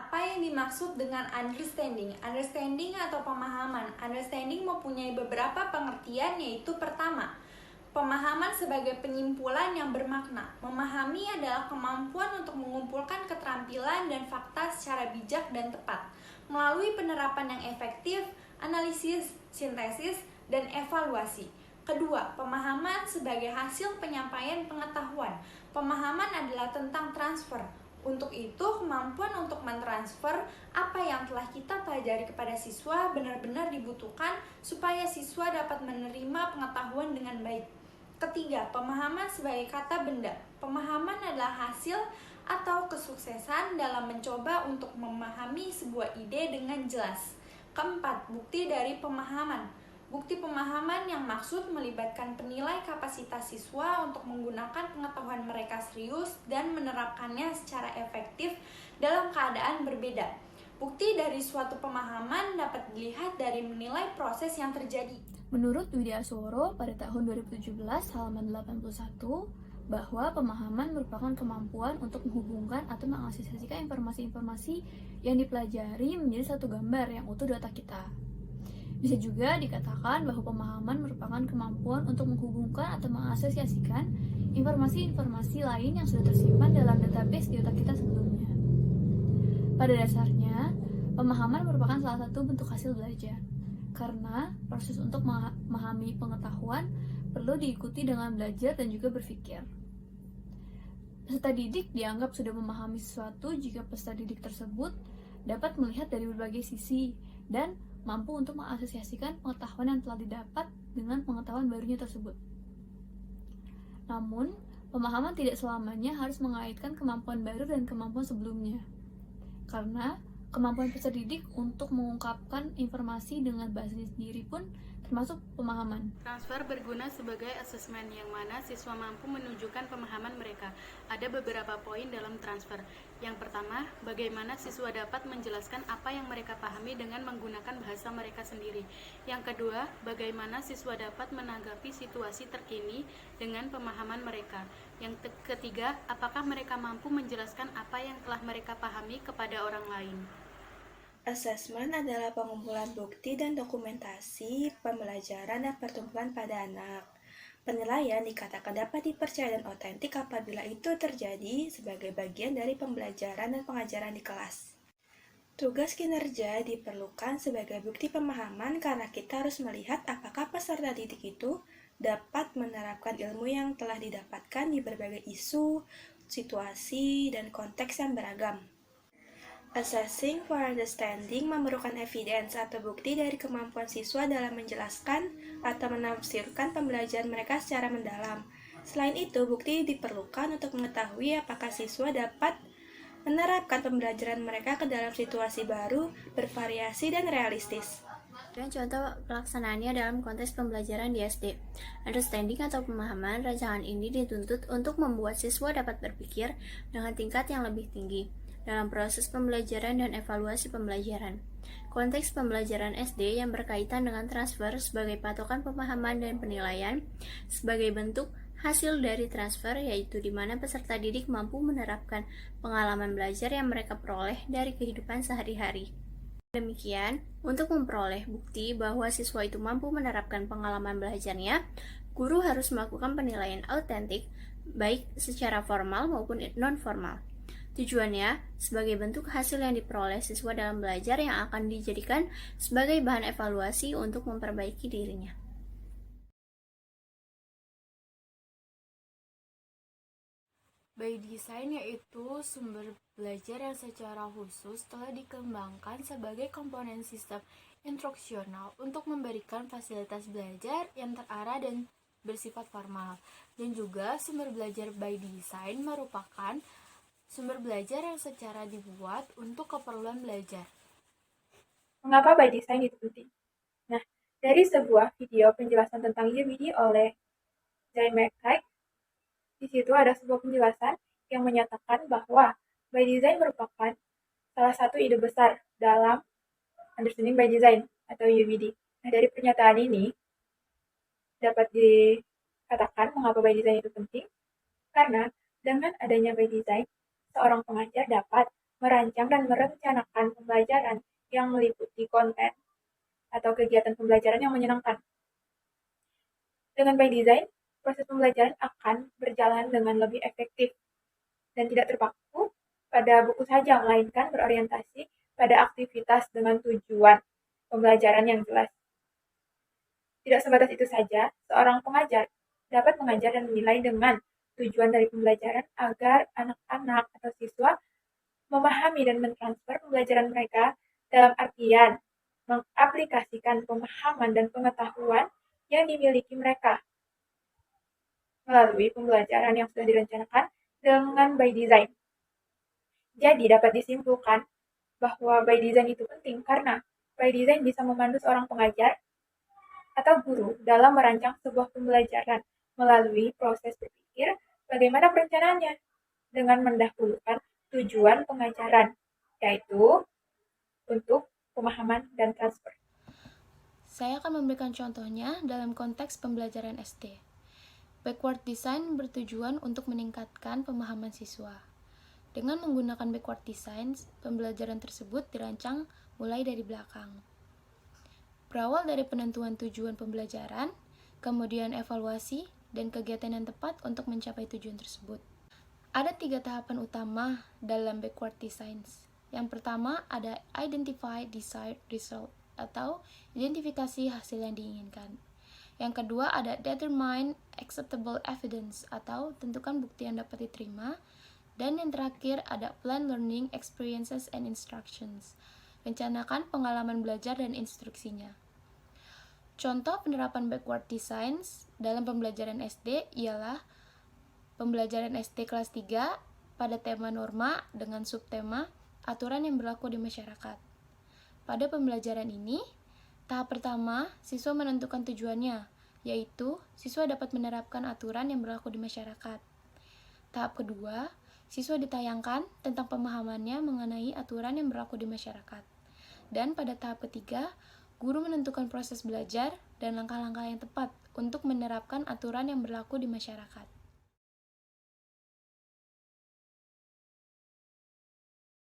Apa yang dimaksud dengan understanding? Understanding atau pemahaman. Understanding mempunyai beberapa pengertian, yaitu pertama, pemahaman sebagai penyimpulan yang bermakna. Memahami adalah kemampuan untuk mengumpulkan keterampilan dan fakta secara bijak dan tepat melalui penerapan yang efektif, analisis, sintesis, dan evaluasi. Kedua, pemahaman sebagai hasil penyampaian pengetahuan. Pemahaman adalah tentang transfer. Untuk itu, kemampuan untuk mentransfer apa yang telah kita pelajari kepada siswa benar-benar dibutuhkan supaya siswa dapat menerima pengetahuan dengan baik. Ketiga, pemahaman sebagai kata benda. Pemahaman adalah hasil atau kesuksesan dalam mencoba untuk memahami sebuah ide dengan jelas. Keempat, bukti dari pemahaman. Bukti pemahaman yang maksud melibatkan penilai kapasitas siswa untuk menggunakan pengetahuan mereka serius dan menerapkannya secara efektif dalam keadaan berbeda. Bukti dari suatu pemahaman dapat dilihat dari menilai proses yang terjadi. Menurut Widya Asworo pada tahun 2017 halaman 81, bahwa pemahaman merupakan kemampuan untuk menghubungkan atau mengasosiasikan informasi-informasi yang dipelajari menjadi satu gambar yang utuh di otak kita. Bisa juga dikatakan bahwa pemahaman merupakan kemampuan untuk menghubungkan atau mengasosiasikan informasi-informasi lain yang sudah tersimpan dalam database di otak kita sebelumnya. Pada dasarnya, pemahaman merupakan salah satu bentuk hasil belajar, karena proses untuk memahami pengetahuan perlu diikuti dengan belajar dan juga berpikir. Peserta didik dianggap sudah memahami sesuatu jika peserta didik tersebut dapat melihat dari berbagai sisi dan mampu untuk mengasosiasikan pengetahuan yang telah didapat dengan pengetahuan barunya tersebut. Namun, pemahaman tidak selamanya harus mengaitkan kemampuan baru dan kemampuan sebelumnya. Karena kemampuan peserta didik untuk mengungkapkan informasi dengan bahasa sendiri pun termasuk pemahaman. Transfer berguna sebagai asesmen yang mana siswa mampu menunjukkan pemahaman mereka. Ada beberapa poin dalam transfer. Yang pertama, bagaimana siswa dapat menjelaskan apa yang mereka pahami dengan menggunakan bahasa mereka sendiri. Yang kedua, bagaimana siswa dapat menanggapi situasi terkini dengan pemahaman mereka. Yang ketiga, apakah mereka mampu menjelaskan apa yang telah mereka pahami kepada orang lain. Asesmen adalah pengumpulan bukti dan dokumentasi pembelajaran dan pertumbuhan pada anak. Penilaian dikatakan dapat dipercaya dan otentik apabila itu terjadi sebagai bagian dari pembelajaran dan pengajaran di kelas. Tugas kinerja diperlukan sebagai bukti pemahaman karena kita harus melihat apakah peserta didik itu dapat menerapkan ilmu yang telah didapatkan di berbagai isu, situasi, dan konteks yang beragam. Assessing for understanding memerlukan evidence atau bukti dari kemampuan siswa dalam menjelaskan atau menafsirkan pembelajaran mereka secara mendalam. Selain itu, bukti diperlukan untuk mengetahui apakah siswa dapat menerapkan pembelajaran mereka ke dalam situasi baru, bervariasi, dan realistis. Dan contoh pelaksanaannya dalam konteks pembelajaran di SD. Understanding atau pemahaman, rancangan ini dituntut untuk membuat siswa dapat berpikir dengan tingkat yang lebih tinggi dalam proses pembelajaran dan evaluasi pembelajaran. Konteks pembelajaran SD yang berkaitan dengan transfer sebagai patokan pemahaman dan penilaian sebagai bentuk hasil dari transfer, yaitu di mana peserta didik mampu menerapkan pengalaman belajar yang mereka peroleh dari kehidupan sehari-hari. Demikian, untuk memperoleh bukti bahwa siswa itu mampu menerapkan pengalaman belajarnya, guru harus melakukan penilaian autentik, baik secara formal maupun non-formal. Tujuannya sebagai bentuk hasil yang diperoleh siswa dalam belajar yang akan dijadikan sebagai bahan evaluasi untuk memperbaiki dirinya. By design yaitu sumber belajar yang secara khusus telah dikembangkan sebagai komponen sistem instruksional untuk memberikan fasilitas belajar yang terarah dan bersifat formal. Dan juga sumber belajar by design merupakan sumber belajar yang secara dibuat untuk keperluan belajar. Mengapa by design itu penting? Nah, dari sebuah video penjelasan tentang UVD oleh Zain McKay, di situ ada sebuah penjelasan yang menyatakan bahwa by design merupakan salah satu ide besar dalam understanding by design atau UVD. Nah, dari pernyataan ini dapat dikatakan mengapa by design itu penting, karena dengan adanya by design, seorang pengajar dapat merancang merancang dan merencanakan pembelajaran yang meliputi konten atau kegiatan pembelajaran yang menyenangkan. Dengan by design, proses pembelajaran akan berjalan dengan lebih efektif dan tidak terpaku pada buku saja, melainkan berorientasi pada aktivitas dengan tujuan pembelajaran yang jelas. Tidak sebatas itu saja, seorang pengajar dapat mengajar dan menilai dengan tujuan dari pembelajaran agar anak-anak atau siswa memahami dan mentransfer pembelajaran mereka dalam artian mengaplikasikan pemahaman dan pengetahuan yang dimiliki mereka melalui pembelajaran yang sudah direncanakan dengan by design. Jadi dapat disimpulkan bahwa by design itu penting karena by design bisa memandu seorang pengajar atau guru dalam merancang sebuah pembelajaran melalui proses berpikir bagaimana perencanaannya dengan mendahulukan tujuan pengajaran, yaitu untuk pemahaman dan transfer. Saya akan memberikan contohnya dalam konteks pembelajaran SD. Backward design bertujuan untuk meningkatkan pemahaman siswa. Dengan menggunakan backward design, pembelajaran tersebut dirancang mulai dari belakang. Berawal dari penentuan tujuan pembelajaran, kemudian evaluasi, dan kegiatan yang tepat untuk mencapai tujuan tersebut. Ada 3 tahapan utama dalam backward design. Yang pertama ada identify desired result atau identifikasi hasil yang diinginkan. Yang kedua ada determine acceptable evidence atau tentukan bukti yang dapat diterima. Dan yang terakhir ada plan learning experiences and instructions. Rencanakan pengalaman belajar dan instruksinya. Contoh penerapan backward design dalam pembelajaran SD ialah pembelajaran SD kelas 3 pada tema norma dengan subtema aturan yang berlaku di masyarakat. Pada pembelajaran ini, tahap pertama, siswa menentukan tujuannya, yaitu siswa dapat menerapkan aturan yang berlaku di masyarakat. Tahap kedua, siswa ditayangkan tentang pemahamannya mengenai aturan yang berlaku di masyarakat. Dan pada tahap ketiga, guru menentukan proses belajar dan langkah-langkah yang tepat untuk menerapkan aturan yang berlaku di masyarakat.